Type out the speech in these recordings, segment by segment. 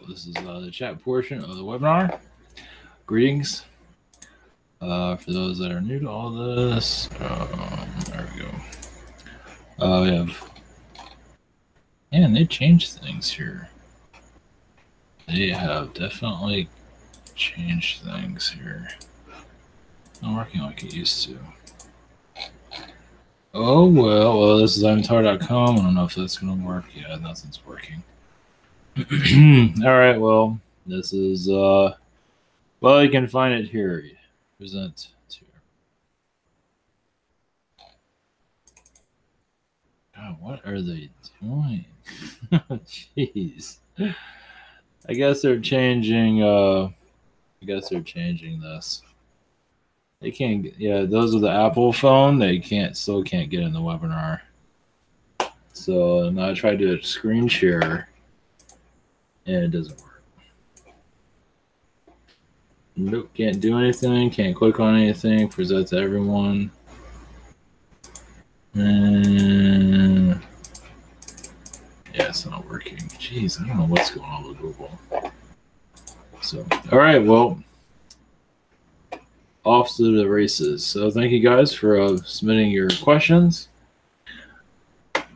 this is the chat portion of the webinar. Greetings. For those that are new to all this, there we go. We have, man, they changed things here. They have definitely changed things here. Not working like it used to. Oh, well, this is iamtar.com. I don't know if that's going to work. Yeah, nothing's working. All right, well, this is, well, you can find it here. Present to. God, what are they doing? Jeez. I guess they're changing, this. They can't get, yeah, those are the Apple phone. They still can't get in the webinar. So now I tried to screen share and it doesn't work. Nope, can't do anything, can't click on anything, present to everyone. And yeah, it's not working. Jeez, I don't know what's going on with Google. So, all right, well, off to the races. So thank you guys for submitting your questions. I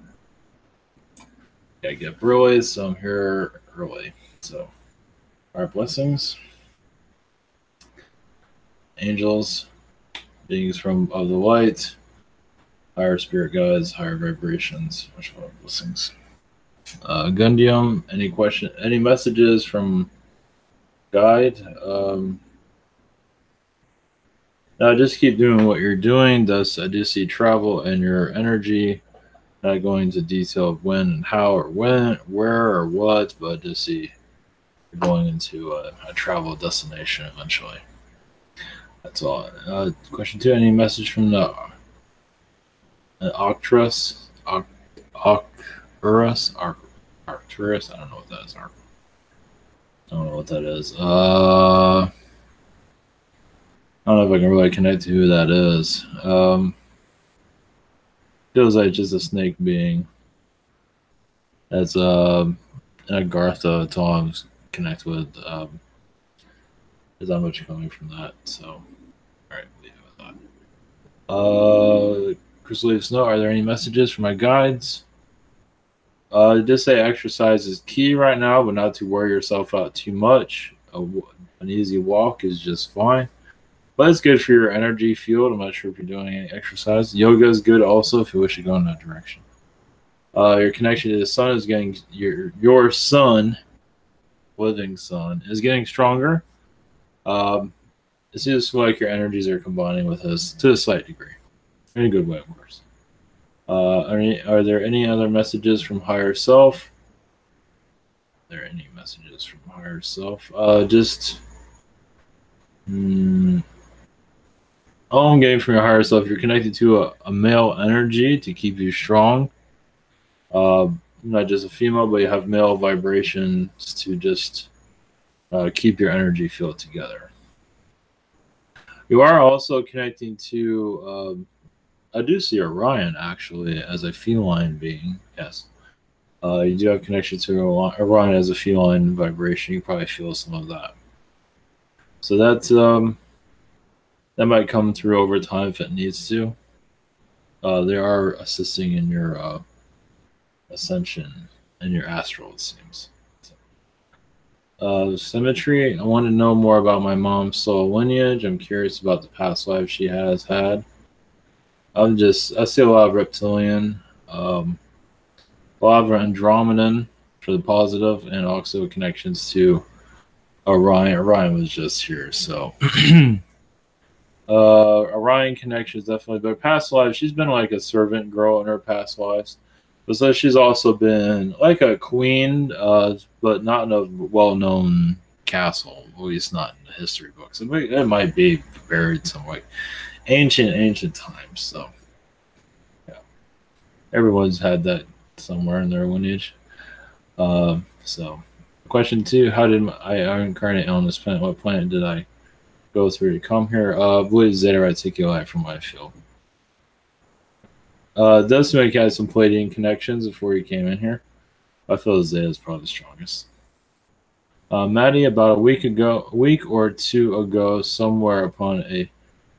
get up early, so I'm here early. So, our blessings, angels, beings of the light, higher spirit guides, higher vibrations, much more blessings. Gundium, any messages from guide? Now just keep doing what you're doing. Thus, I do see travel and your energy. Not going into detail of when and how or when, where or what, but just see you're going into a travel destination eventually. That's all. Question 2, any message from the Arcturus? Arcturus? Arcturus? I don't know what that is. I don't know what that is. I don't know if I can really connect to who that is. Feels like just a snake being. That's Agartha. That's all I'm connect with. There's not much coming from that. So, all right, leave it with that. Crystal Leaf Snow, are there any messages for my guides? Just say exercise is key right now, but not to wear yourself out too much. An easy walk is just fine. But it's good for your energy field. I'm not sure if you're doing any exercise. Yoga is good also if you wish to go in that direction. Your connection to the sun is getting, your sun, living sun, is getting stronger. It seems like your energies are combining with us to a slight degree. In a good way, of course. Are there any other messages from higher self? Are there any messages from higher self? All I'm getting from your higher self, you're connected to a male energy to keep you strong. Not just a female, but you have male vibrations to just keep your energy field together. You are also connecting to, I do see Orion actually as a feline being. Yes. You do have connection to Orion as a feline vibration. You probably feel some of that. So that's, that might come through over time if it needs to. They are assisting in your ascension and your astral, it seems. Symmetry. I want to know more about my mom's soul lineage. I'm curious about the past life she has had. I see a lot of reptilian, a lot of Andromedan for the positive, and also connections to Orion. Orion was just here, so Orion connections definitely. But past lives, she's been like a servant girl in her past lives. But so she's also been like a queen, but not in a well-known castle, at least not in the history books. It might be buried some like ancient times. So yeah, everyone's had that somewhere in their lineage. So question 2, how did I incarnate on this planet? What planet did I go through to come here? I believe Zeta Reticuli from what I feel. Does make had some Pleiadian connections before he came in here. I feel Zeta is probably the strongest. Maddie, about a week or two ago, somewhere upon a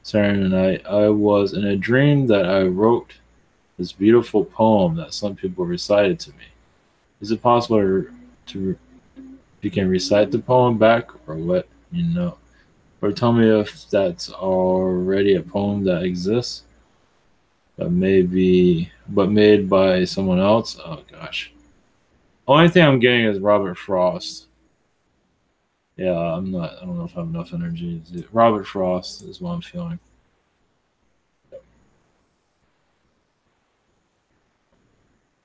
Saturday night, I was in a dream that I wrote this beautiful poem that some people recited to me. Is it possible to you can recite the poem back or what you know? Or tell me if that's already a poem that exists, but maybe but made by someone else. Oh gosh. Only thing I'm getting is Robert Frost. Yeah, I'm not. I don't know if I have enough energy. Robert Frost is what I'm feeling.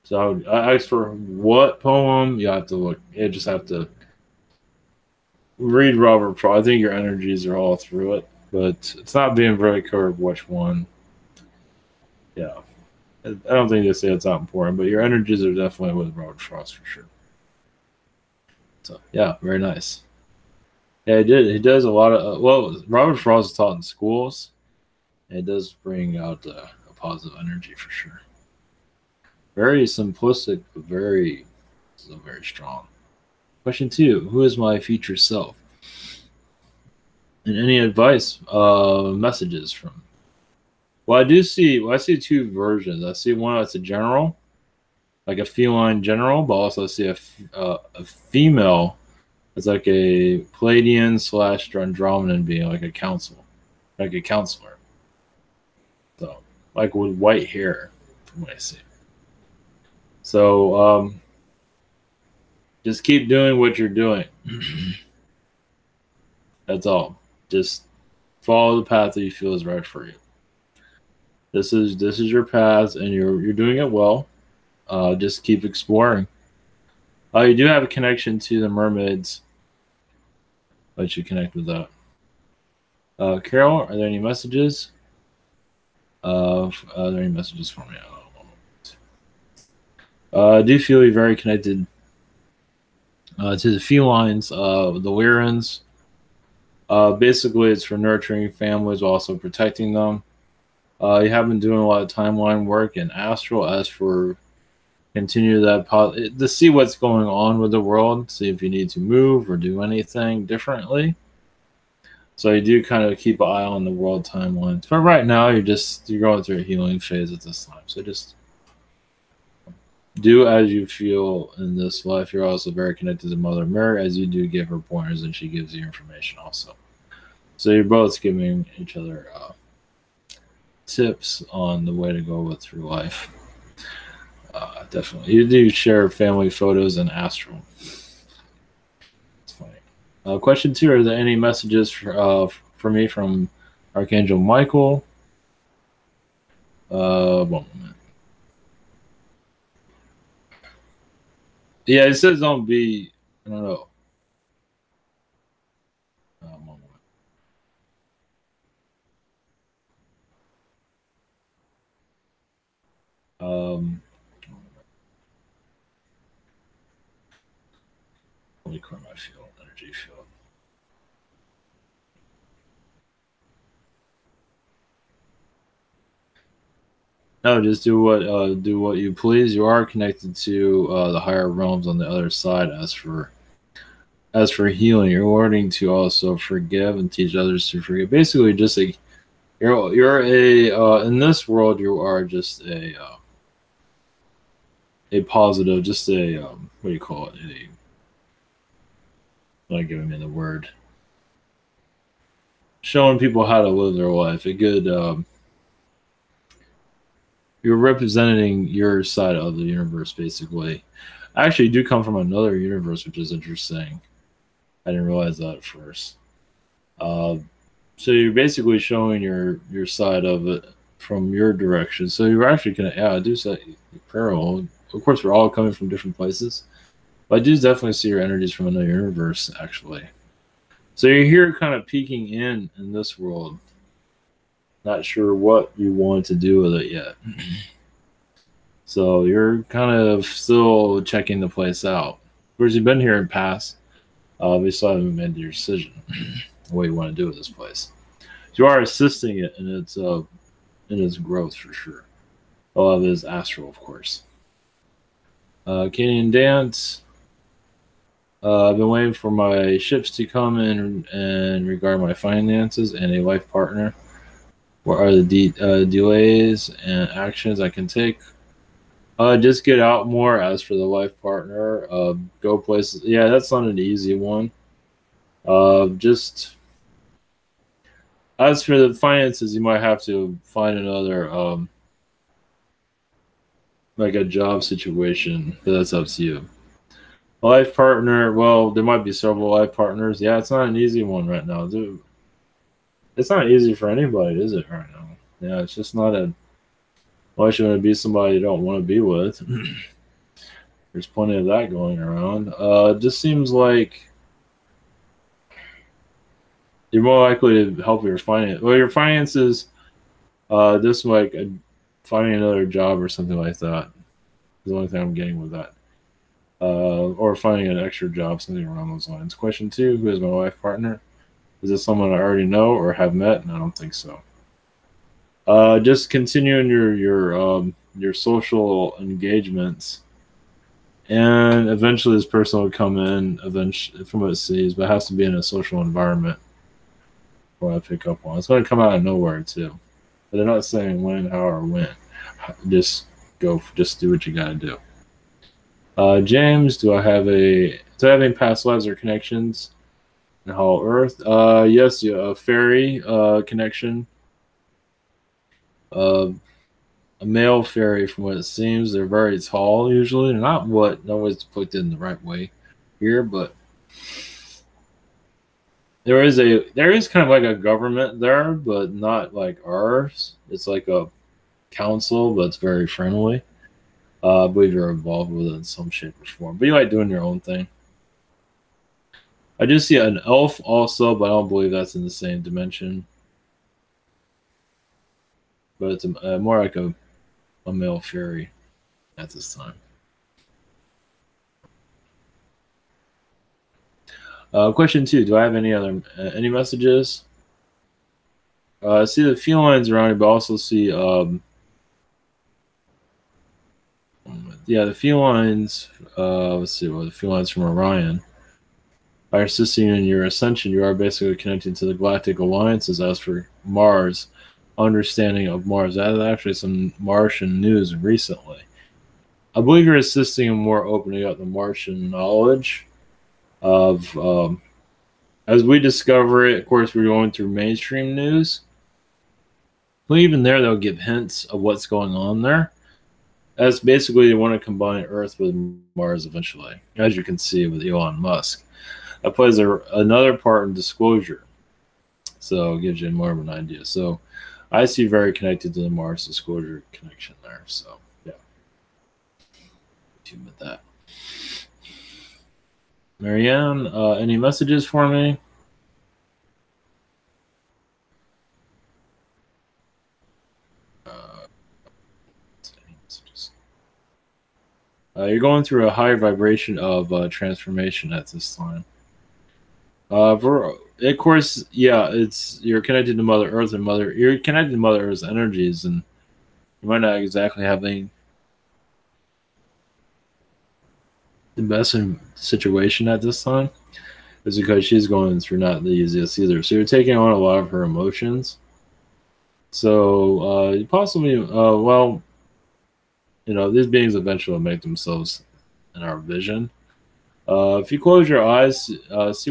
So I asked for what poem. You have to look. You just have to read Robert Frost. I think your energies are all through it, but it's not being very clear of which one. Yeah, I don't think they say it's not important, but your energies are definitely with Robert Frost for sure. So yeah, very nice. Yeah, he did. He does a lot of well. Robert Frost is taught in schools. And it does bring out a positive energy for sure. Very simplistic, but very still very strong. Question two: who is my future self? And any advice, messages from? Well, I do see. Well, I see two versions. I see one that's a general, like a feline general, but also I see a female. It's like a Palladian slash Andromedan being like a council, like a counselor. So, like with white hair, from what I see. So, just keep doing what you're doing. That's all. Just follow the path that you feel is right for you. This is your path, and you're doing it well. Just keep exploring. You do have a connection to the mermaids. Let you connect with that. Carol, are there any messages? Are there any messages for me? I do feel you're very connected to the felines, the Lyrans. Basically, it's for nurturing families, while also protecting them. You have been doing a lot of timeline work in Astral as for continue that to see what's going on with the world, see if you need to move or do anything differently. So you do kind of keep an eye on the world timelines. But right now, you're going through a healing phase at this time. So just do as you feel in this life. You're also very connected to Mother Mary as you do give her pointers and she gives you information also. So you're both giving each other tips on the way to go with through life. Definitely. You do share family photos and astral. It's funny. Question two: are there any messages for me from Archangel Michael? One moment. Yeah, it says don't be. I don't know. One moment. Um, let me clear my field, energy field. No, just do what you please. You are connected to the higher realms on the other side. As for healing, you're learning to also forgive and teach others to forgive. Basically, just like you're a in this world, you are just a positive, just a what do you call it? Not giving me the word. Showing people how to live their life. A good. You're representing your side of the universe, basically. I actually do come from another universe, which is interesting. I didn't realize that at first. Uh, so you're basically showing your side of it from your direction. So you're actually gonna yeah, I do say parallel. Of course, we're all coming from different places, but I do definitely see your energies from another universe, actually. So you're here, kind of peeking in this world. Not sure what you want to do with it yet. So you're kind of still checking the place out. Whereas you've been here in past, you still haven't made your decision what you want to do with this place. You are assisting it in its growth for sure. A lot of it is astral, of course. Canadian dance. I've been waiting for my ships to come in and regard my finances and a life partner. What are the delays and actions I can take? Just get out more. As for the life partner, go places. Yeah, that's not an easy one. Just as for the finances, you might have to find another, like a job situation, but that's up to you. A life partner, well, there might be several life partners. Yeah, it's not an easy one right now. Dude, it's not easy for anybody, is it, right now? Yeah, it's just not a. Why should it be somebody you don't want to be with? There's plenty of that going around. It just seems like you're more likely to help your finance. Well, your finances, just like finding another job or something like that. Is the only thing I'm getting with that. Or finding an extra job, something around those lines. Question 2: Who is my life partner? Is this someone I already know or have met? And I don't think so. Just continuing your social engagements, and eventually this person will come in. Eventually, from what it sees, but it has to be in a social environment. What I pick up on, it's going to come out of nowhere too. But they're not saying when, how, or when. Just go. Just do what you got to do. James, do I have any past lives or connections in Hollow Earth? Yes, yeah, a fairy connection. Uh, a male fairy, from what it seems. They're very tall usually. They're not always depicted in the right way here, but there is kind of like a government there, but not like ours. It's like a council, but it's very friendly. I believe you're involved with it in some shape or form, but you like doing your own thing. I do see an elf also, but I don't believe that's in the same dimension. But it's more like a male fairy at this time. Question 2: Do I have any messages? I see the felines around you, but also see yeah, the felines. Let's see, well, the felines from Orion are assisting in your ascension. You are basically connected to the Galactic Alliances. As for Mars, understanding of Mars, that is actually some Martian news recently. I believe you're assisting in more opening up the Martian knowledge of, as we discover it. Of course, we're going through mainstream news. But even there, they'll give hints of what's going on there. As basically, they want to combine Earth with Mars eventually, as you can see with Elon Musk. That plays another part in disclosure, so it gives you more of an idea. So I see very connected to the Mars disclosure connection there. So yeah, with that. Marianne, any messages for me? You're going through a higher vibration of transformation at this time. Of course, yeah, you're connected to Mother Earth and You're connected to Mother Earth's energies, and you might not exactly have the best situation at this time. Is because she's going through not the easiest either. So you're taking on a lot of her emotions. So you possibly, well, these beings eventually will make themselves in our vision. If you close your eyes, see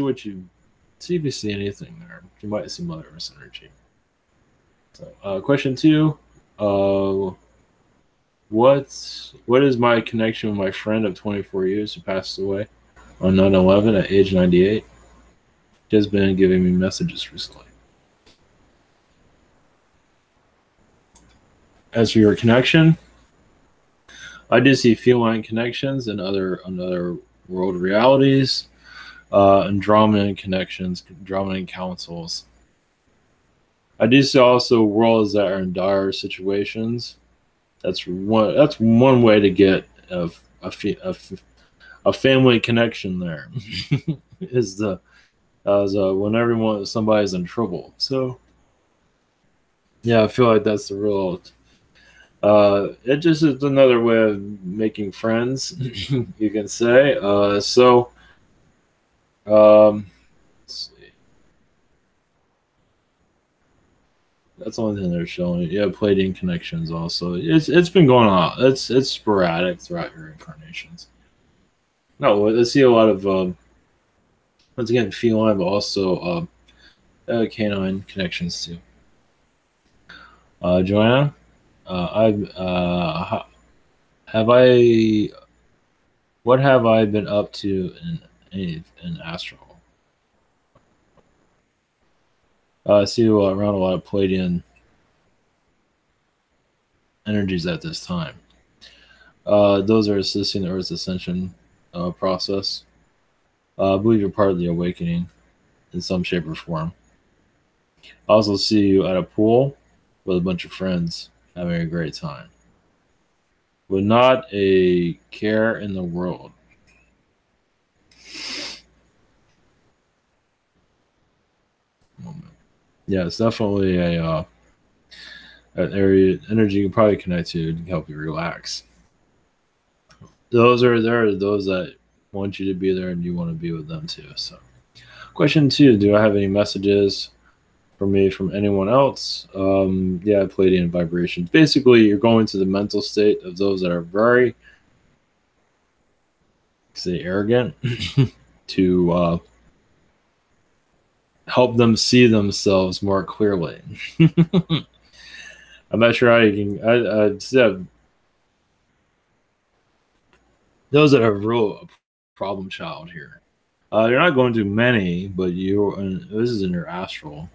if you see anything there. You might see Mother Earth's energy. So, question 2: what is my connection with my friend of 24 years who passed away on 9/11 at age 98? She has been giving me messages recently. As for your connection, I do see feline connections and other world realities, Andromedan connections, Andromedan councils. I do see also worlds that are in dire situations. That's one way to get a family connection there. Is when somebody's in trouble. So yeah, I feel like that's the real. It just is another way of making friends, you can say. So Let's see. That's the only thing they're showing. Yeah, Pleiadian connections also. It's been going on. It's sporadic throughout your incarnations. No, I see a lot of once again feline, but also canine connections too. Joanna, I've have I what have I been up to in astral? I see around a lot of Pleiadian energies at this time. Those are assisting the Earth's ascension process. I believe you're part of the awakening in some shape or form. I also see you at a pool with a bunch of friends having a great time. With not a care in the world. Yeah, it's definitely an area energy you can probably connect to help you relax. There are those that want you to be there and you want to be with them too. So, question 2: do I have any messages for me from anyone else? Yeah, Pleiadian vibrations. Basically, you're going to the mental state of those that are very, say, arrogant to help them see themselves more clearly. I'm not sure how you can. I said those that are real problem child here. You're not going to many, but this is in your astral.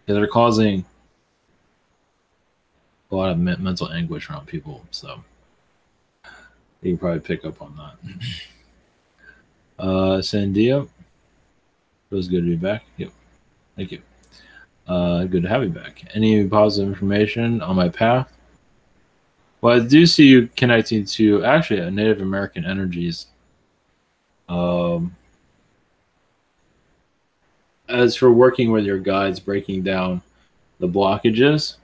Yeah, they're causing a lot of mental anguish around people, so you can probably pick up on that. Sandia, it was good to be back. Yep, thank you. Good to have you back. Any positive information on my path? Well, I do see you connecting to actually a Native American energies. As for working with your guides, breaking down the blockages.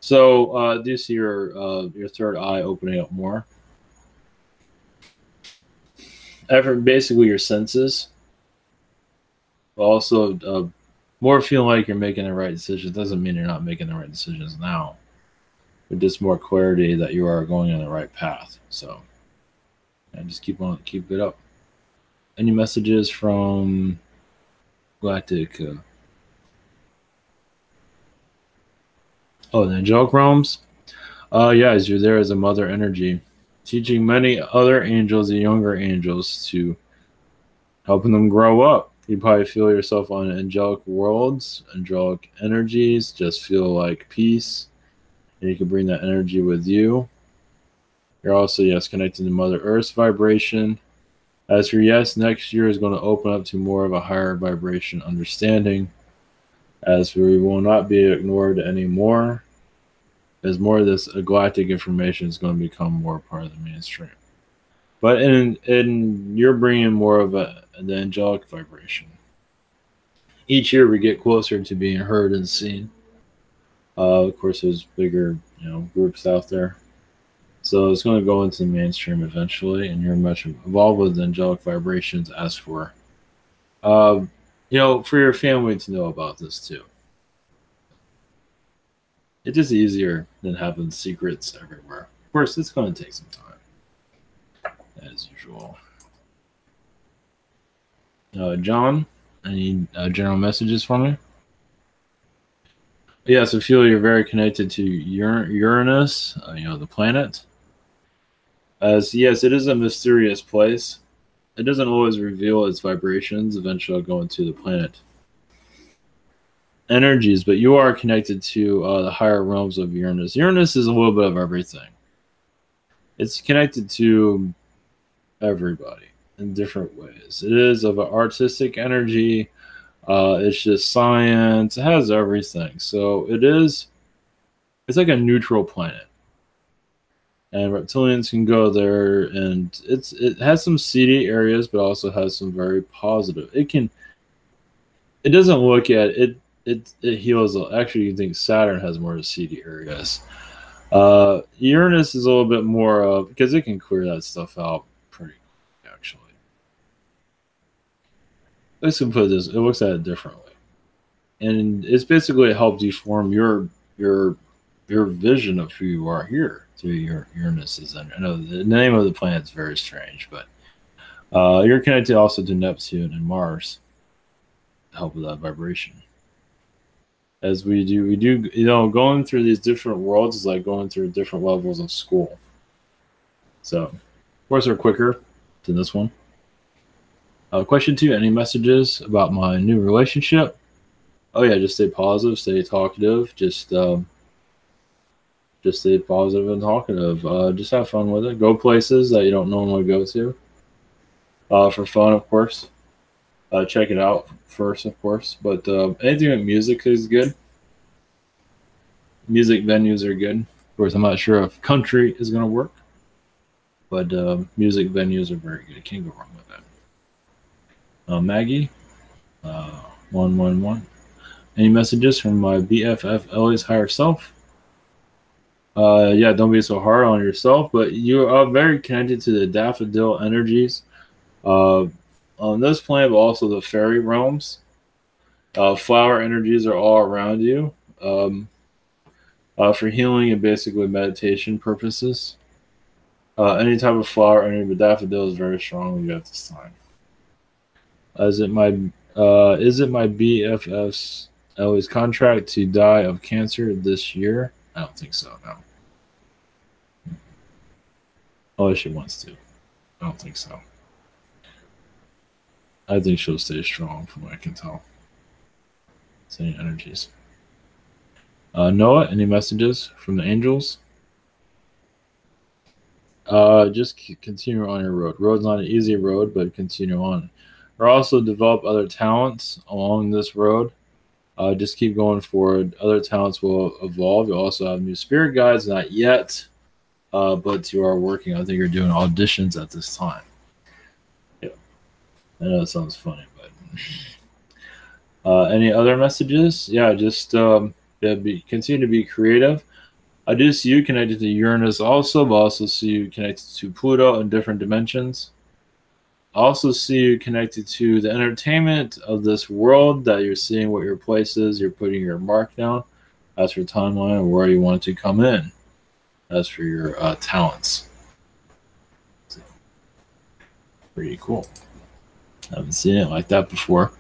So, do you see your third eye opening up more? After basically your senses, but also more feeling like you're making the right decisions. Doesn't mean you're not making the right decisions now, but just more clarity that you are going on the right path. So, and just keep it up. Any messages from Galactic? The angelic realms. Yeah, as you're there as a mother energy, teaching many other angels and younger angels to helping them grow up. You probably feel yourself on angelic worlds, angelic energies, just feel like peace, and you can bring that energy with you. You're also, yes, connecting to Mother Earth's vibration. As for yes, next year is going to open up to more of a higher vibration understanding, as we will not be ignored anymore, as more of this galactic information is going to become more part of the mainstream. But in you're bringing more of the angelic vibration. Each year we get closer to being heard and seen. Of course, there's bigger groups out there, so it's going to go into the mainstream eventually, and you're much involved with angelic vibrations. As for for your family to know about this too. It's just easier than having secrets everywhere. Of course, it's going to take some time, as usual. John, any general messages for me? Yes, I feel you're very connected to Uranus, the planet. As yes, it is a mysterious place. It doesn't always reveal its vibrations. Eventually, I'll go into the planet energies, but you are connected to the higher realms of Uranus. Uranus is a little bit of everything. It's connected to everybody in different ways. It is of an artistic energy. It's just science. It has everything. So it's like a neutral planet. And reptilians can go there, and it has some seedy areas, but also has some very positive. It doesn't look at it. It heals. Actually, you think Saturn has more seedy areas. Uranus is a little bit more because it can clear that stuff out pretty. let's put this. It looks at it differently, and it's basically it helps you form your your vision of who you are here through your Uranus. And I know the name of the planet is very strange, but you're connected also to Neptune and Mars to help with that vibration. As we do, going through these different worlds is like going through different levels of school. So, of course, they're quicker than this one. Question 2: any messages about my new relationship? Oh yeah, just stay positive, stay talkative, just stay positive and talkative. Just have fun with it. Go places that you don't normally go to. For fun, of course. Check it out first, of course. But anything with music is good. Music venues are good. Of course, I'm not sure if country is going to work, but music venues are very good. Can't go wrong with that. Maggie, 111. Any messages from my BFF Ellie's higher self? Yeah, don't be so hard on yourself, but you are very connected to the daffodil energies on this planet, but also the fairy realms. Flower energies are all around you for healing and basically meditation purposes. Any type of flower energy, but daffodil is very strong with you at this time. Is it my BFF's Ellie's contract to die of cancer this year? I don't think so. No. Unless she wants to. I don't think so. I think she'll stay strong from what I can tell. Same energies. Noah, any messages from the angels? Just continue on your road. Road's not an easy road, but continue on. Or also develop other talents along this road. Just keep going forward. Other talents will evolve. You also have new spirit guides, not yet, but you are working. I think you're doing auditions at this time. Yeah, I know it sounds funny, but any other messages? Yeah, just continue to be creative. I do see you connected to Uranus also, but also see you connected to Pluto in different dimensions. I also see you connected to the entertainment of this world that you're seeing what your place is. You're putting your mark down. As for timeline of where you want to come in. As for your talents. So, pretty cool. I haven't seen it like that before.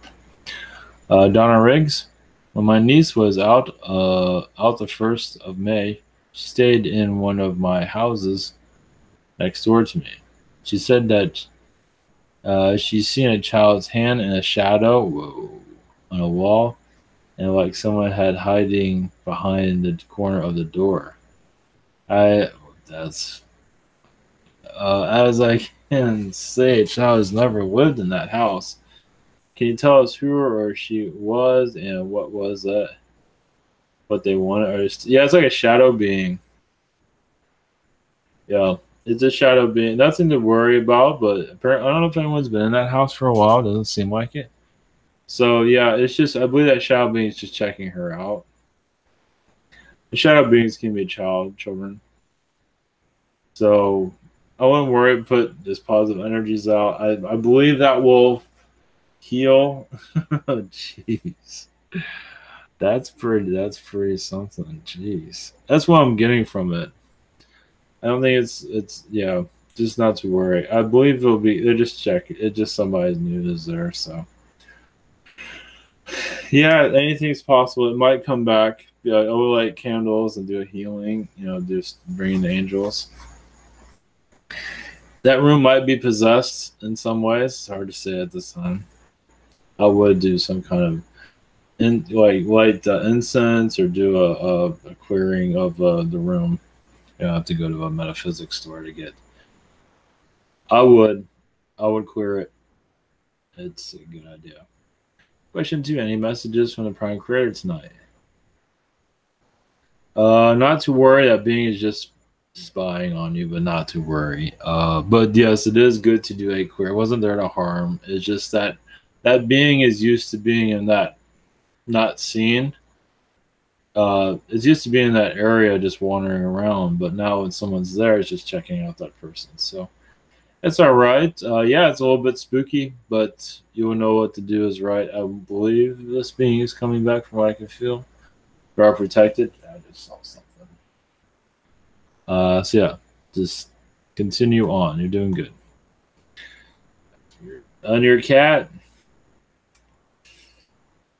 Donna Riggs. When my niece was out the 1st of May, she stayed in one of my houses next door to me. She said that she's seen a child's hand in a shadow on a wall, and like someone had hiding behind the corner of the door. That's as I can say, a child has never lived in that house. Can you tell us who or she was and what was that? What they wanted? Yeah, it's like a shadow being. Yeah, it's a shadow being. Nothing to worry about, but apparently, I don't know if anyone's been in that house for a while. Doesn't seem like it. So yeah, it's just I believe that shadow being is just checking her out. The shadow beings can be children. So I wouldn't worry. Put this positive energies out. I believe that will heal. Jeez. That's pretty something. Jeez. That's what I'm getting from it. I don't think it's yeah, just not to worry. I believe it'll be they're just checking. It's just somebody's new is there, so yeah, anything's possible. It might come back. Yeah, I will light candles and do a healing, just bringing the angels. That room might be possessed in some ways. It's hard to say at this time. I would do some kind of light incense or do a clearing of the room. You have to go to a metaphysics store to get. I would clear it. It's a good idea. Question 2: any messages from the Prime Creator tonight? Not to worry. That being is just spying on you, but not to worry. But yes, it is good to do a clear. It wasn't there to harm. It's just that being is used to being in that not seen. It's used to be in that area just wandering around, but now when someone's there, it's just checking out that person. So It's all right. Yeah, it's a little bit spooky, but you will know what to do is right. I believe this being is coming back from what I can feel. You are protected. I just saw something. So yeah, just continue on. You're doing good. On your cat,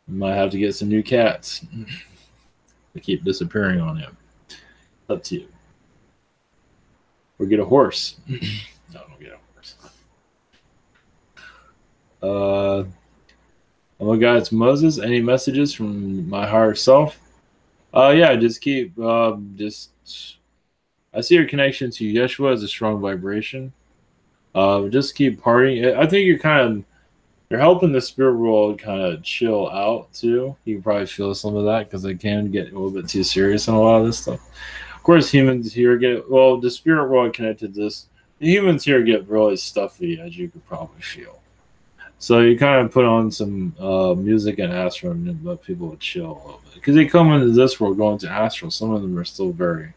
you might have to get some new cats. They keep disappearing on you. Up to you. Or get a horse. No, don't get a horse. Oh my God, it's Moses. Any messages from my higher self? Yeah, just keep just. I see your connection to Yeshua as a strong vibration. Just keep partying. I think you're helping the spirit world kind of chill out too. You can probably feel some of that because they can get a little bit too serious on a lot of this stuff. Of course, humans here the spirit world connected to this. The humans here get really stuffy, as you could probably feel. So you kind of put on some music and astral and let people chill a little bit because they come into this world going to astral. Some of them are still very,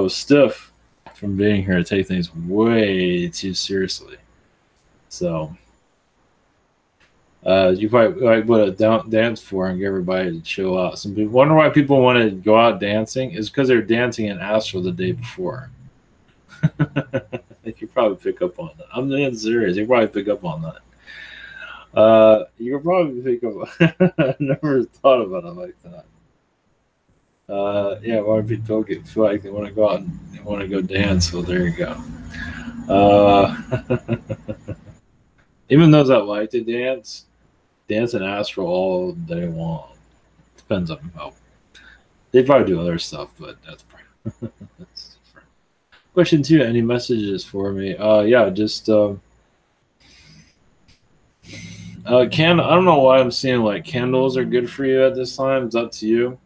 stiff from being here to take things way too seriously. So you probably like put a dance floor and get everybody to chill out. Some people wonder why people want to go out dancing is because they're dancing in astral the day before. You probably pick up on that. I'm being serious. You probably pick up on that. You could probably pick up. I never thought about it like that. Yeah, why do people feel like they want to go out and they want to go dance? Well, there you go. Even those that like to dance and astral all day long. Depends on how. They probably do other stuff, but that's different. Question 2, any messages for me? Yeah, just I don't know why I'm seeing like candles are good for you at this time. It's up to you.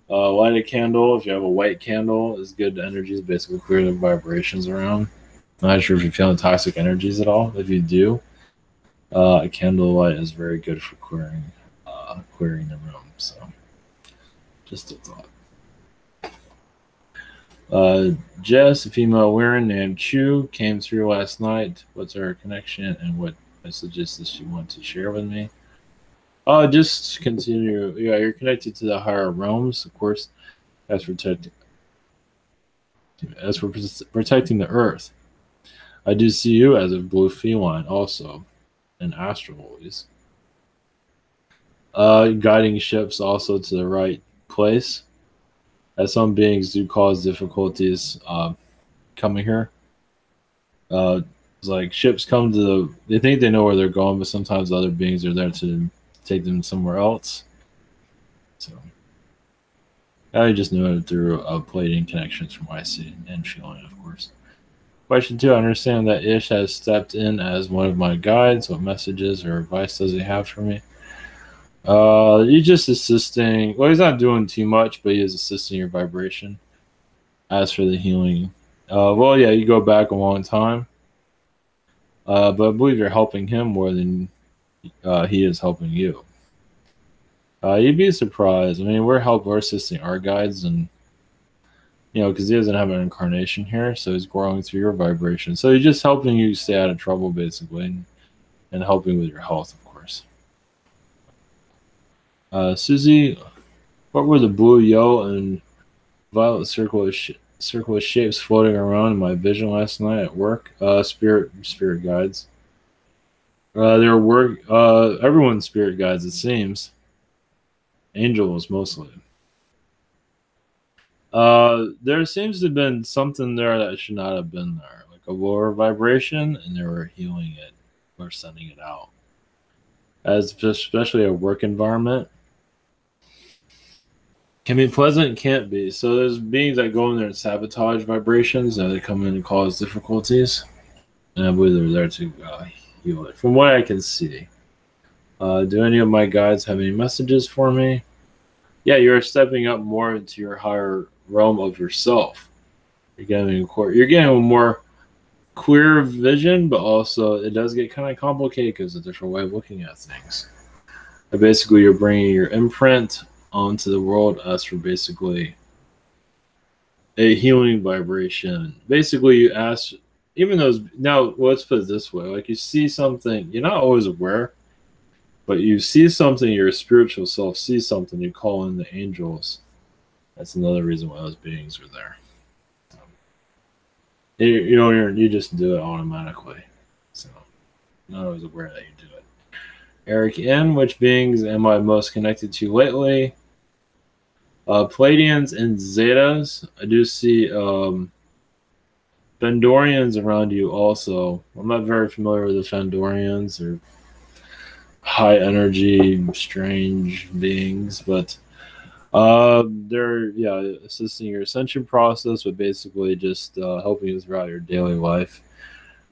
Light a candle. If you have a white candle, is good energies, basically clear the vibrations around. I'm not sure if you're feeling toxic energies at all. If you do, a candle light is very good for clearing the room. So, just a thought. Jess, a female wearing named Chu, came through last night. What's her connection and what messages does she want to share with me? Just continue. Yeah, you're connected to the higher realms, of course, as for protecting the earth. I do see you as a blue feline also, an astral always. Guiding ships also to the right place. As some beings do cause difficulties coming here. It's like ships come they think they know where they're going, but sometimes other beings are there to take them somewhere else. So I just knew it through plating connections from what I see and feeling, of course. Question 2, I understand that Ish has stepped in as one of my guides. What messages or advice does he have for me? He's just assisting. Well, he's not doing too much, but he is assisting your vibration. As for the healing, well, yeah, you go back a long time. But I believe you're helping him more than he is helping you. You'd be surprised. I mean, we're assisting our guides, and because he doesn't have an incarnation here, so he's growing through your vibration. So he's just helping you stay out of trouble, basically, and helping with your health, of course. Susie, what were the blue, yellow, and violet circular shapes floating around in my vision last night at work? Spirit guides. There were everyone's spirit guides, it seems. Angels mostly. There seems to have been something there that should not have been there, like a lower vibration, and they were healing it or sending it out. Especially a work environment. Can be pleasant, can't be. So there's beings that go in there and sabotage vibrations, and they come in and cause difficulties. And I believe they're there to heal it. From what I can see. Do any of my guides have any messages for me? Yeah, you're stepping up more into your higher realm of yourself. You're getting a more clear vision, but also it does get kind of complicated because it's a different way of looking at things. And basically, you're bringing your imprint onto the world as for basically a healing vibration. Basically, you ask even those now, let's put it this way: like you see something, you're not always aware, but you see something. Your spiritual self sees something. You call in the angels. That's another reason why those beings are there. You just do it automatically. So, not always aware that you do it. Eric N. Which beings am I most connected to lately? Pleiadians and Zetas. I do see Fendorians around you also. I'm not very familiar with the Fendorians or high energy, strange beings, but they're assisting your ascension process, but basically just helping you throughout your daily life.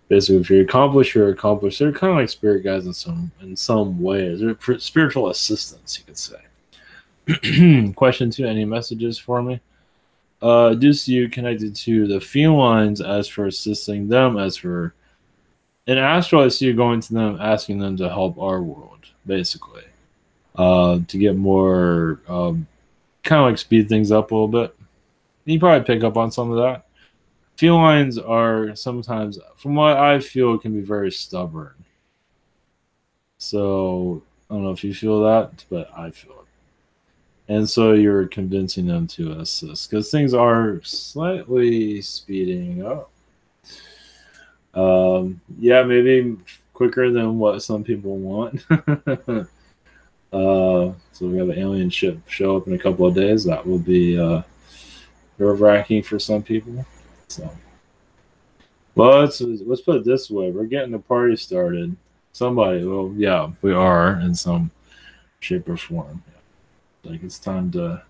Basically, if you're accomplished, you're accomplished. They're kind of like spirit guides in some ways. They're spiritual assistants, you could say. Question 2: any messages for me? Do see you connected to the felines as for assisting them, as for in astral, I see you going to them, asking them to help our world, basically, to get more, kind of like speed things up a little bit. You probably pick up on some of that. Felines are sometimes, from what I feel, can be very stubborn. So I don't know if you feel that, but I feel it. And so you're convincing them to assist because things are slightly speeding up. Maybe quicker than what some people want. So we have an alien ship show up in a couple of days. That will be nerve-wracking for some people. So, well, let's put it this way: we're getting the party started. Somebody, well, yeah, we are in some shape or form. Like it's time to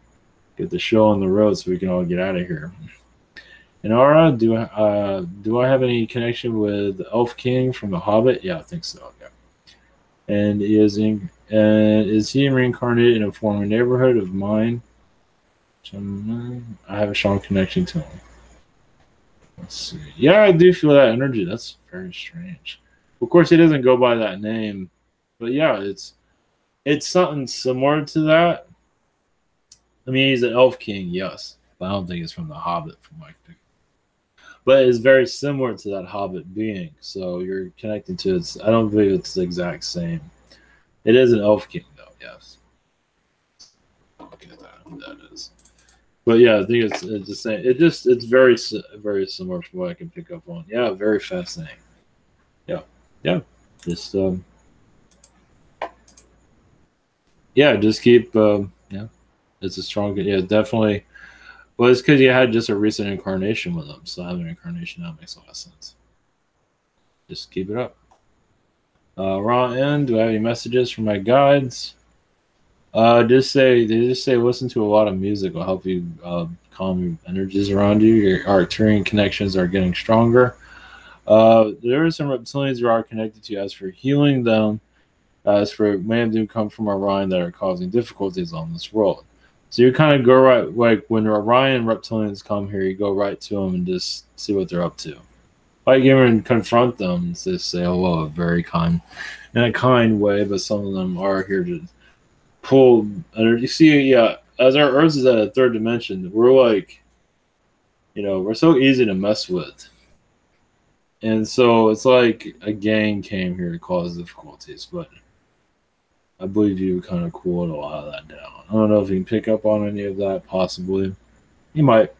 get the show on the road so we can all get out of here. And Aura, do I have any connection with Elf King from The Hobbit? Yeah, I think so. Yeah. And is he reincarnated in a former neighborhood of mine? I have a strong connection to him. Let's see. Yeah, I do feel that energy. That's very strange. Of course, he doesn't go by that name, but yeah, it's something similar to that. I mean, he's an Elf King, yes, but I don't think it's from The Hobbit, from my opinion. But it's very similar to that Hobbit being. So you're connecting to it. I don't believe it's the exact same. It is an Elf King, though, yes. Okay, that is. But yeah, I think it's the same. It's very similar to what I can pick up on. Yeah, very fascinating. Yeah. Just just keep It's a strong definitely. Well, it's because you had just a recent incarnation with them, so having an incarnation now makes a lot of sense. Just keep it up. Raw end. Do I have any messages from my guides? They just say listen to a lot of music will help you calm your energies around you. Your Arcturian connections are getting stronger. There are some reptilians you are connected to. As for healing them, as for many of them come from Orion that are causing difficulties on this world. So you kind of go right, like when Orion reptilians come here, you go right to them and just see what they're up to. Like even confront them, just say hello, in a kind way. But some of them are here to pull energy. You see, as our Earth is at a third dimension, we're like, we're so easy to mess with. And so it's like a gang came here to cause difficulties, but I believe you kind of cooled a lot of that down. I don't know if you can pick up on any of that, possibly. You might.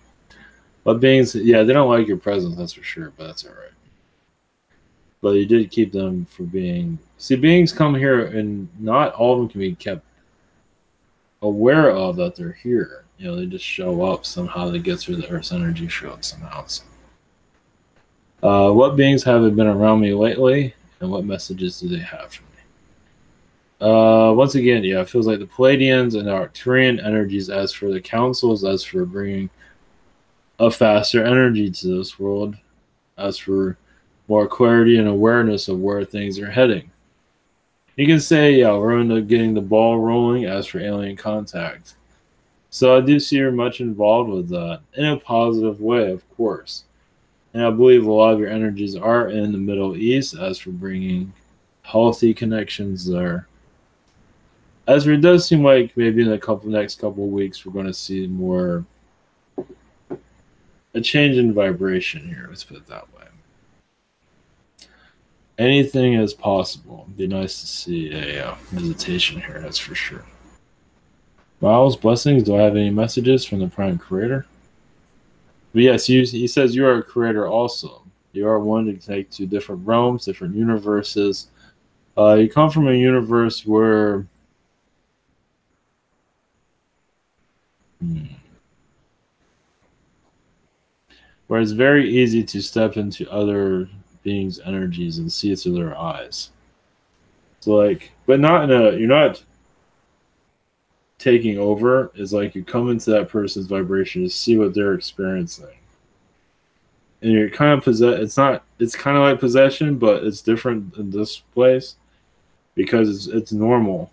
But beings, they don't like your presence, that's for sure, but that's all right. But you did keep them from being... See, beings come here, and not all of them can be kept aware of that they're here. They just show up somehow. They get through the Earth's energy field somehow. So. What beings have been around me lately, and what messages do they have for me? Once again, it feels like the Pleiadians and the Arcturian energies, as for the councils, as for bringing a faster energy to this world, as for more clarity and awareness of where things are heading. You can say, we're into getting the ball rolling as for alien contact. So I do see you're much involved with that, in a positive way, of course. And I believe a lot of your energies are in the Middle East, as for bringing healthy connections there. As it does seem like maybe in the next couple of weeks, we're going to see a change in vibration here. Let's put it that way. Anything is possible. It'd be nice to see a visitation here, that's for sure. Miles, blessings. Do I have any messages from the Prime Creator? But yes, he says you are a creator also. You are one to take to different realms, different universes. You come from a universe where hmm, where it's very easy to step into other beings' energies and see through their eyes. So like, but not in a you're not taking over. Is like you come into that person's vibration to see what they're experiencing, and you're kind of possess. It's not. It's kind of like possession, but it's different in this place because it's normal.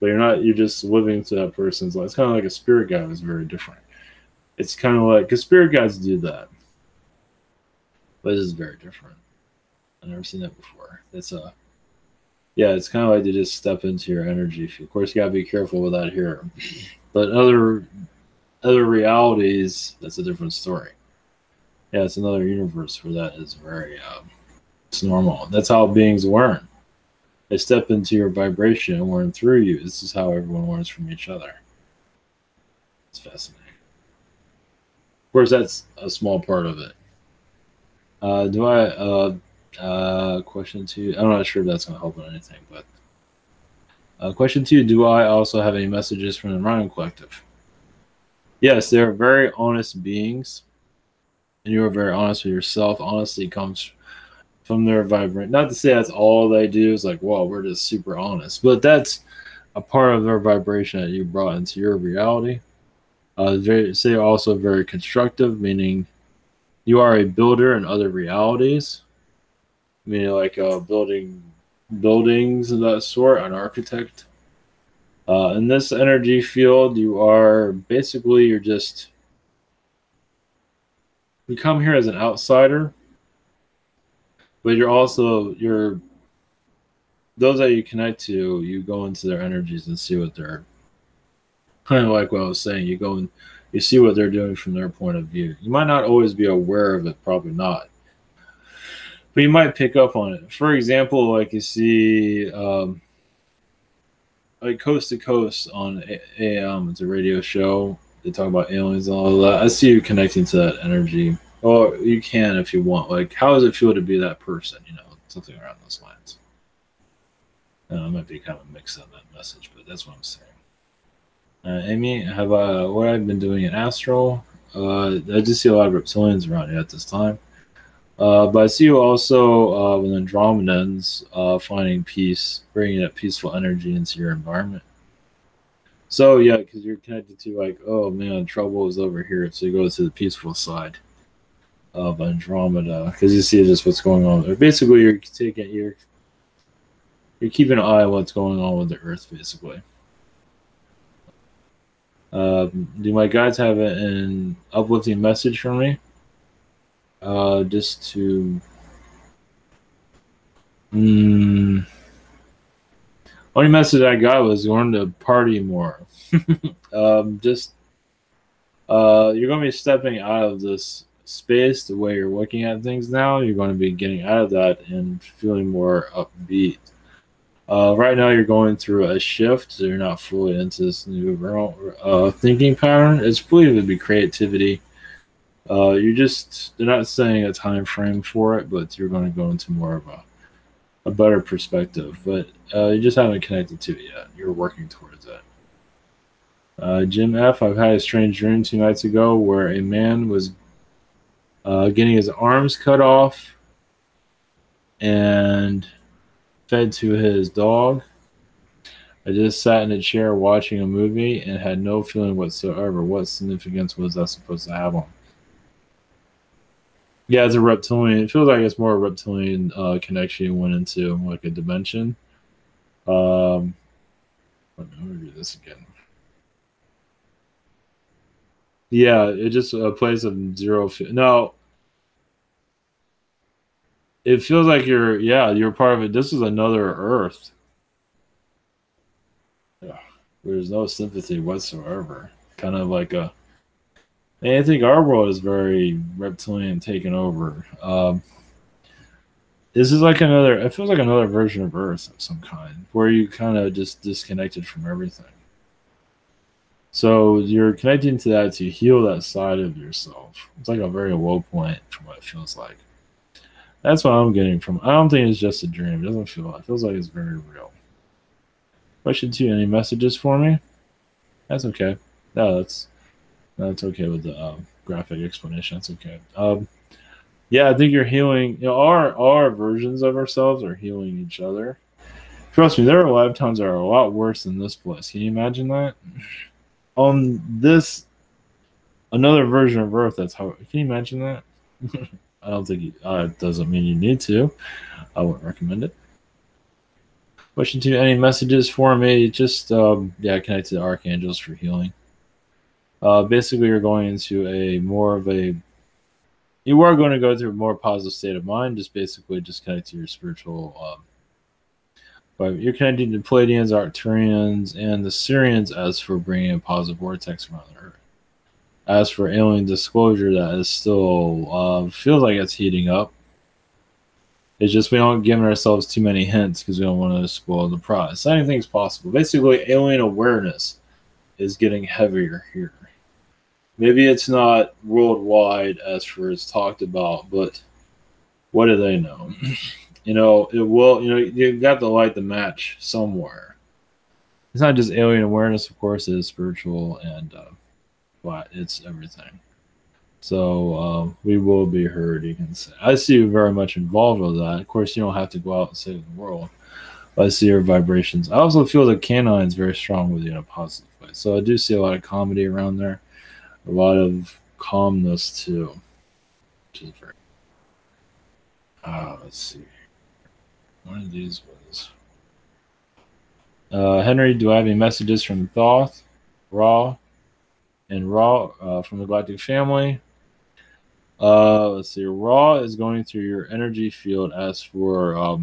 But you're not. You're just living to that person's life. It's kind of like a spirit guide is very different. It's kind of like because spirit guides do that, but it's very different. I've never seen that before. It's a yeah, it's kind of like to just step into your energy. Of course, you gotta be careful with that here, but other realities, that's a different story. Yeah, it's another universe where that is very it's normal. That's how beings learn. They step into your vibration and learn through you. This is how everyone learns from each other. It's fascinating. Of course, that's a small part of it. Do I question two? I'm not sure if that's going to help with anything, but question two: do I also have any messages from the Rhino Collective? Yes, they're very honest beings, and you are very honest with yourself. Honesty comes from their vibrant. Not to say that's all they do. Is like, well, we're just super honest, but that's a part of their vibration that you brought into your reality. Say also very constructive, meaning you are a builder in other realities, meaning like building buildings of that sort, an architect. In this energy field, you are basically you're just you come here as an outsider, but you're those that you connect to. You go into their energies and see what they're kind of like what I was saying. You go and you see what they're doing from their point of view. You might not always be aware of it, probably not, but you might pick up on it. For example, like you see, like Coast to Coast on AM, it's a radio show. They talk about aliens and all of that. I see you connecting to that energy. Or you can if you want. Like, how does it feel to be that person? You know, something around those lines. I might be kind of mixed up that message, but that's what I'm saying. Amy, have what I've been doing in Astral? I just see a lot of reptilians around here at this time. But I see you also with Andromedans finding peace, bringing that peaceful energy into your environment. So yeah, because you're connected to like, oh man, trouble is over here. So you go to the peaceful side of Andromeda because you see just what's going on there. Basically, you're keeping an eye on what's going on with the Earth, basically. Do my guides have an uplifting message for me? Just to only message I got was going to party more. Just you're going to be stepping out of this space the way you're looking at things now. You're going to be getting out of that and feeling more upbeat. Right now, you're going through a shift, so you're not fully into this new thinking pattern. It's believed to be creativity. They're not saying a time frame for it, but you're going to go into more of a better perspective. But you just haven't connected to it yet. You're working towards it. Jim F., I've had a strange dream 2 nights ago where a man was getting his arms cut off and fed to his dog. I just sat in a chair watching a movie and had no feeling whatsoever. What significance was that supposed to have on? Yeah, it's a reptilian. It feels like it's more a reptilian connection you went into, like a dimension. Let me do this again. Yeah, it's just a place of zero. No, it feels like you're part of it. This is another Earth. Yeah, there's no sympathy whatsoever. Kind of like a. And I think our world is very reptilian taken over. this is like another. It feels like another version of Earth of some kind, where you kind of just disconnected from everything. So you're connecting to that to heal that side of yourself. It's like a very low point from what it feels like. That's what I'm getting from. I don't think it's just a dream. It doesn't feel. It feels like it's very real. Question two: any messages for me? That's okay. No, that's okay with the graphic explanation. That's okay. Yeah, I think you're healing. You know, our versions of ourselves are healing each other. Trust me, there are lifetimes that are a lot worse than this place. Can you imagine that? On this, another version of Earth. That's how. Can you imagine that? I don't think it doesn't mean you need to. I wouldn't recommend it. Question two: any messages for me? Just yeah, connect to the archangels for healing. Basically, you're going into a more of a. You are going to go through a more positive state of mind. Just basically, just connect to your spiritual. But you're connecting to Pleiadians, Arcturians, and the Syrians as for bringing a positive vortex around the Earth. As for alien disclosure, that is still feels like it's heating up. It's just we don't give ourselves too many hints because we don't want to spoil the process. Anything's possible. Basically, alien awareness is getting heavier here. Maybe it's not worldwide as for it's talked about, but what do they know? You know, it will. You know, you got to light the match somewhere. It's not just alien awareness, of course. It is spiritual and, but it's everything. So we will be heard. You can say. I see you very much involved with that. Of course, you don't have to go out and save the world. But I see your vibrations. I also feel the canine is very strong with you in a positive way. So I do see a lot of comedy around there, a lot of calmness too, which is very. Let's see. One of these was. Henry, do I have any messages from Thoth, Ra, and Ra from the Galactic Family? Let's see. Ra is going through your energy field as for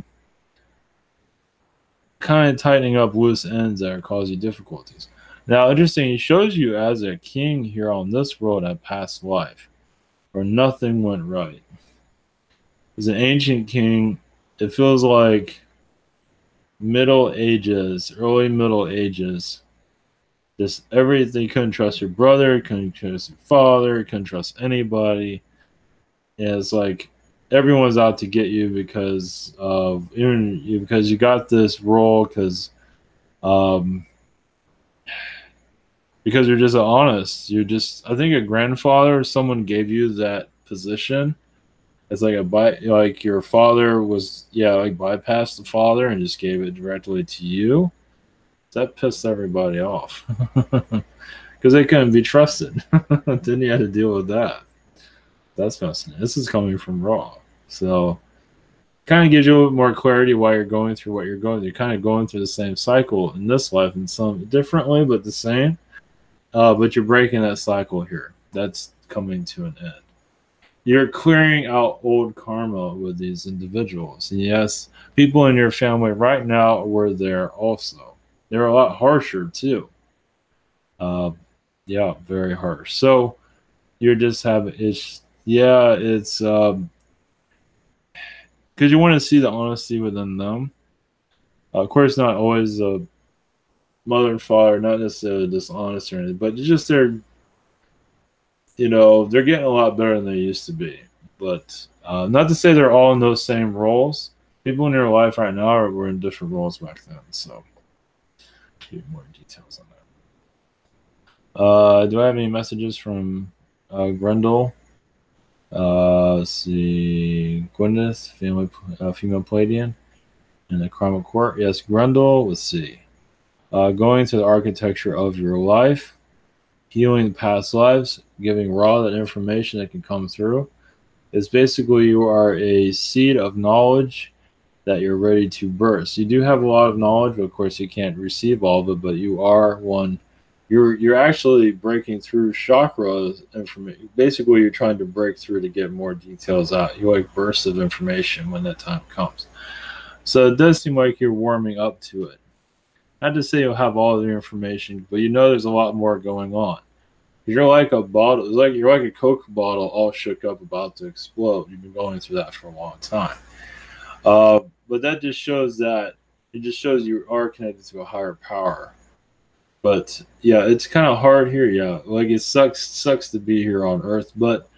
kind of tightening up loose ends that are causing difficulties. Now, interesting, he shows you as a king here on this world at past life, where nothing went right. As an ancient king, it feels like Middle Ages, early Middle Ages. Just everything. You couldn't trust your brother, couldn't trust your father, couldn't trust anybody. Yeah, it's like everyone's out to get you because of because you got this role because you're just honest. You're just, I think a grandfather or someone gave you that position. It's like like your father was, yeah, like bypassed the father and just gave it directly to you. That pissed everybody off because they couldn't be trusted. Then you had to deal with that. That's fascinating. This is coming from Ra. So kind of gives you a little more clarity why you're going through what you're going through. You're kind of going through the same cycle in this life and some differently, but the same. But you're breaking that cycle here. That's coming to an end. You're clearing out old karma with these individuals. And yes, people in your family right now were there also. They're a lot harsher too. Yeah, very harsh. So you're just having it's because you want to see the honesty within them. Of course, not always the mother and father, not necessarily dishonest or anything, but just they're getting a lot better than they used to be. But not to say they're all in those same roles. People in your life right now were in different roles back then. So, give more details on that. Do I have any messages from Grendel? Let's see. Gwyneth, female Pleiadian, in the Karma Court. Yes, Grendel. Let's see. Going to the architecture of your life, healing past lives, giving Ra that information that can come through. It's basically you are a seed of knowledge that you're ready to burst. You do have a lot of knowledge, but of course you can't receive all of it, but you are one. You're actually breaking through chakra information. Basically, you're trying to break through to get more details out. You like bursts of information when that time comes. So it does seem like you're warming up to it. Not to say you'll have all the information, but there's a lot more going on. You're like a bottle, you're like a Coke bottle all shook up about to explode. You've been going through that for a long time. But that just shows that it just shows you are connected to a higher power. But yeah, it's kind of hard here. Yeah, like it sucks to be here on Earth, but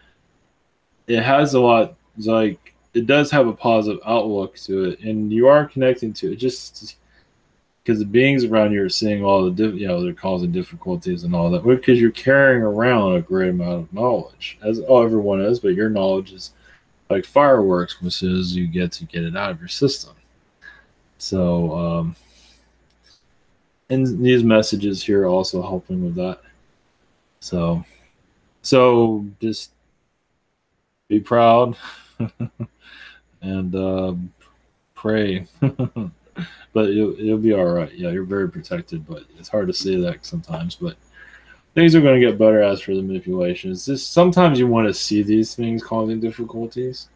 it has a lot. Like it does have a positive outlook to it, and you are connecting to it. Just because the beings around you are seeing all the they're causing difficulties and all that because you're carrying around a great amount of knowledge, as everyone is. But your knowledge is like fireworks as soon as you get it out of your system. So, and these messages here are also helping with that. So just be proud and pray. But you'll be all right. Yeah, you're very protected, but it's hard to say that sometimes. But things are going to get better as for the manipulations. Just sometimes you want to see these things causing difficulties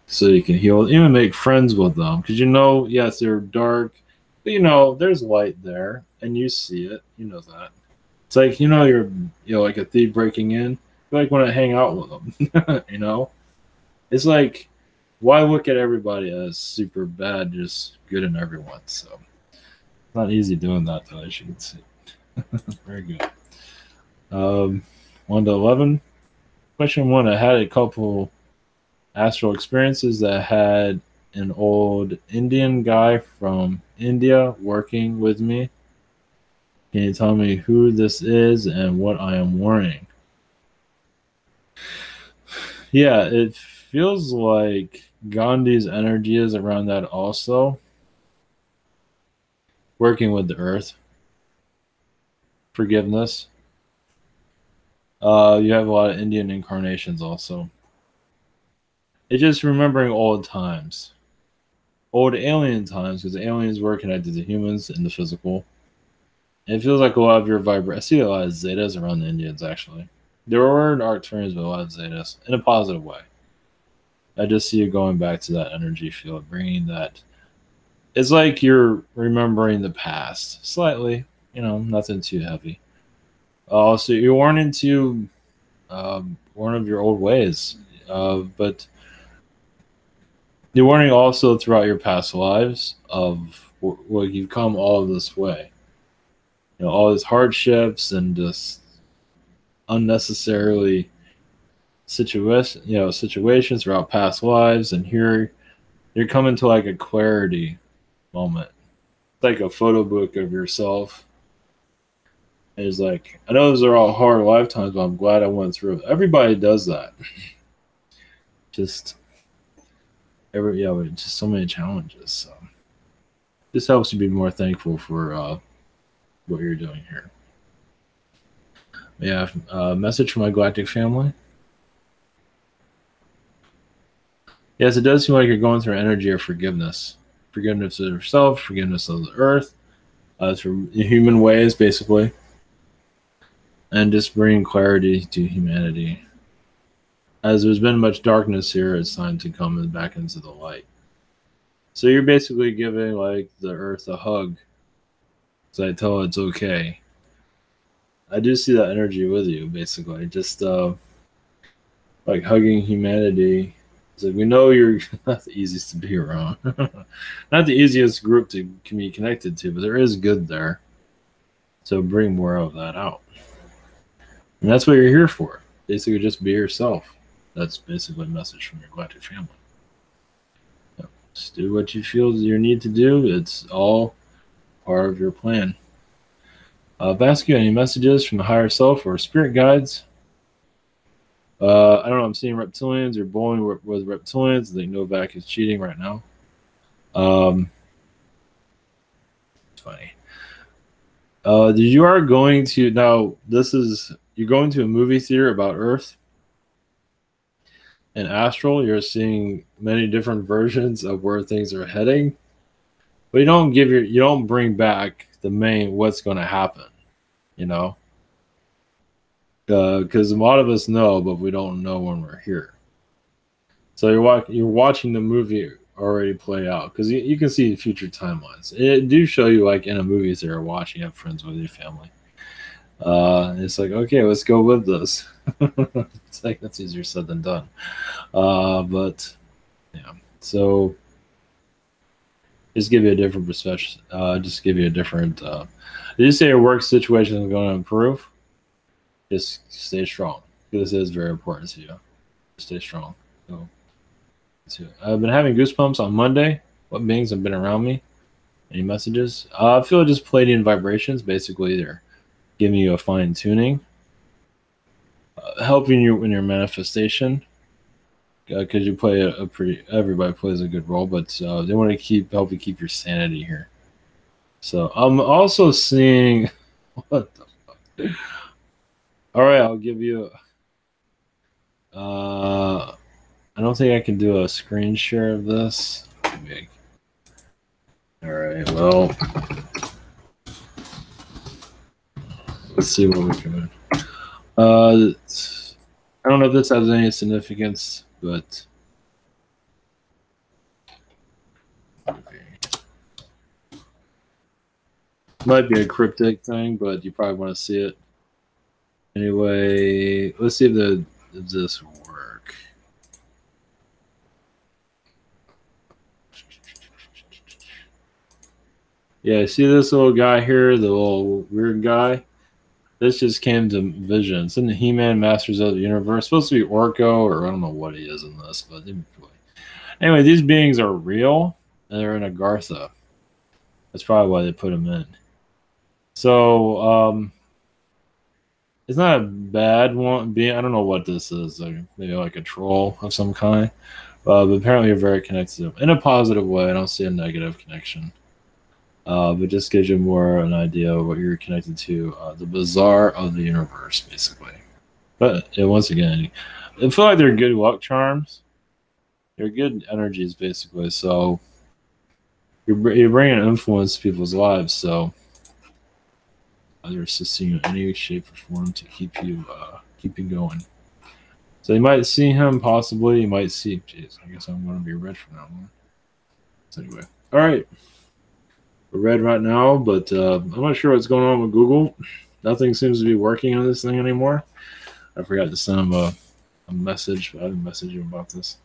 so you can heal, even make friends with them. Because yes, they're dark, but there's light there, and you see it. You know that. It's like you're like a thief breaking in. You like want to hang out with them. It's like why look at everybody as super bad, just good in everyone? So it's not easy doing that, though, as you can see. Very good. 1 to 11. Question 1. I had a couple astral experiences that had an old Indian guy from India working with me. Can you tell me who this is and what I am wearing? Yeah, it feels like Gandhi's energy is around that also. Working with the earth. Forgiveness. You have a lot of Indian incarnations also. It's just remembering old times. Old alien times, because the aliens were connected to humans in the physical. And it feels like a lot of your vibration. I see a lot of Zetas around the Indians, actually. There were Arcturians, but a lot of Zetas, in a positive way. I just see you going back to that energy field, bringing that. It's like you're remembering the past, slightly, nothing too heavy. So you're worn into one of your old ways, but you're learning also throughout your past lives of what you've come all this way. All these hardships and just unnecessarily situations throughout past lives, and here you're coming to like a clarity moment. It's like a photo book of yourself. And it's like, I know those are all hard lifetimes, but I'm glad I went through it. Everybody does that. Just just so many challenges. So this helps you be more thankful for what you're doing here. Yeah, message from my galactic family. Yes, it does seem like you're going through energy of forgiveness. Forgiveness of yourself, forgiveness of the earth, through human ways, basically. And just bringing clarity to humanity. As there's been much darkness here, it's time to come back into the light. So you're basically giving like the earth a hug. So I tell it it's okay. I do see that energy with you, basically. Just like hugging humanity. It's like, we know you're not the easiest to be around. Not the easiest group to be connected to, but there is good there. So bring more of that out. And that's what you're here for. Basically, just be yourself. That's basically a message from your galactic family. Just do what you feel you need to do. It's all part of your plan. Vasco, any messages from the higher self or spirit guides? I don't know. I'm seeing reptilians. You're bowling with reptilians. I think Novak is cheating right now. It's funny. You are going to now. You're going to a movie theater about Earth. In Astral, you're seeing many different versions of where things are heading, but you don't bring back the main what's going to happen. Because a lot of us know, but we don't know when we're here. So you're watching the movie already play out, because you can see future timelines. It do show you, like in a movie theater watching, you have friends with your family. It's like, okay, let's go with this. It's like that's easier said than done. But yeah, so just give you a different perspective. Just give you a different. You say your work situation is going to improve. Just stay strong. This is very important to you. Stay strong. So, I've been having goosebumps on Monday. What beings have been around me? Any messages? I feel just Palladian vibrations. Basically, they're giving you a fine tuning, helping you in your manifestation. Because you play a pretty, everybody plays a good role, but they want to help you keep your sanity here. So I'm also seeing what the fuck. All right, I'll give you. I don't think I can do a screen share of this. All right, well, let's see what we can do. I don't know if this has any significance, but might be a cryptic thing, but you probably want to see it. Anyway, let's see if this will work. Yeah, see this little guy here, the little weird guy? This just came to vision. It's in the He-Man Masters of the Universe. It's supposed to be Orko, or I don't know what he is in this, but anyway, these beings are real, and they're in Agartha. That's probably why they put them in. So, it's not a bad one. I don't know what this is. Maybe like a troll of some kind. But apparently you're very connected to them. In a positive way. I don't see a negative connection. But just gives you more an idea of what you're connected to. The bazaar of the universe, basically. But once again, I feel like they're good luck charms. They're good energies, basically. So you're bringing influence to people's lives. So they're assisting you in any shape or form to keep you going. So you might see him, possibly. You might see. Jeez, I guess I'm going to be red from that one. So anyway, all right. We're red right now, but I'm not sure what's going on with Google. Nothing seems to be working on this thing anymore. I forgot to send him a message. But I didn't message him about this.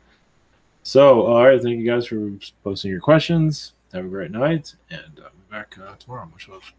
So, all right. Thank you guys for posting your questions. Have a great night, and I'll be back tomorrow. Much love.